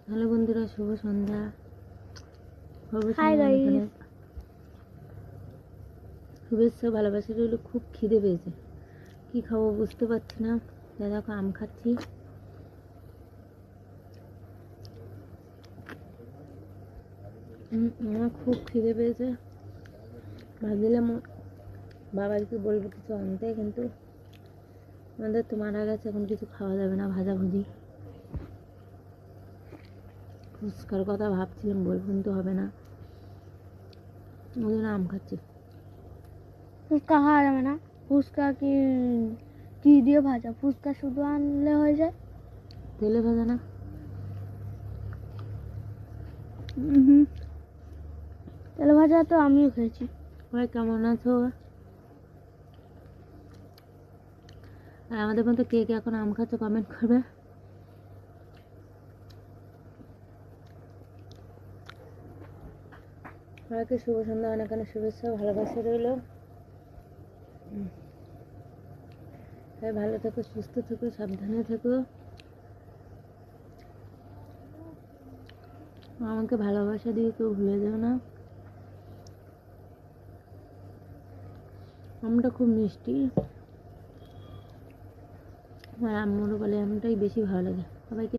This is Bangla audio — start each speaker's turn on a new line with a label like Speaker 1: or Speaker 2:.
Speaker 1: হ্যালো বন্ধুরা, শুভ সন্ধ্যা।
Speaker 2: Hi guys.
Speaker 1: শুভেচ্ছা ভালোবাসা রইল। খুব খিদে পেয়েছে, কি খাবো বুঝতে পারছি না। দেখো আম খাচ্ছি। আমার খুব খিদে পেয়েছে। ভাবছিলাম বাবাকে বলবো কিছু আনতে, কিন্তু আমাদের তো মারা গেছে, এখন কিছু খাওয়া যাবে না। ভাজাভুজি ফুচকার কথা ভাবছিলাম বলবো, কিন্তু হবে না, ওই জন্য আম খাচ্ছি।
Speaker 2: ফুচকা খাওয়া যাবে না? ফুচকা কি দিয়ে ভাজা? ফুচকা শুধু আনলে হয়ে যায়?
Speaker 1: তেলে ভাজা না?
Speaker 2: তেলে ভাজা তো আমিও খেয়েছি।
Speaker 1: ভাই কেমন আছো? আর আমাদের মধ্যে কে কে এখন আম খাচ্ছে কমেন্ট করবে। সবাইকে শুভ সন্ধ্যা, অনেক অনেক শুভেচ্ছা ভালোবাসা রইল। সবাই ভালো থেকো, সুস্থ থেকো, সাবধানে থেকো। আমাকে ভালোবাসা দিয়ে কেউ ভুলে যাও না। আমটা খুব মিষ্টি, আমার আম্মুরও বলে আমটাই বেশি ভালো লাগে। সবাইকে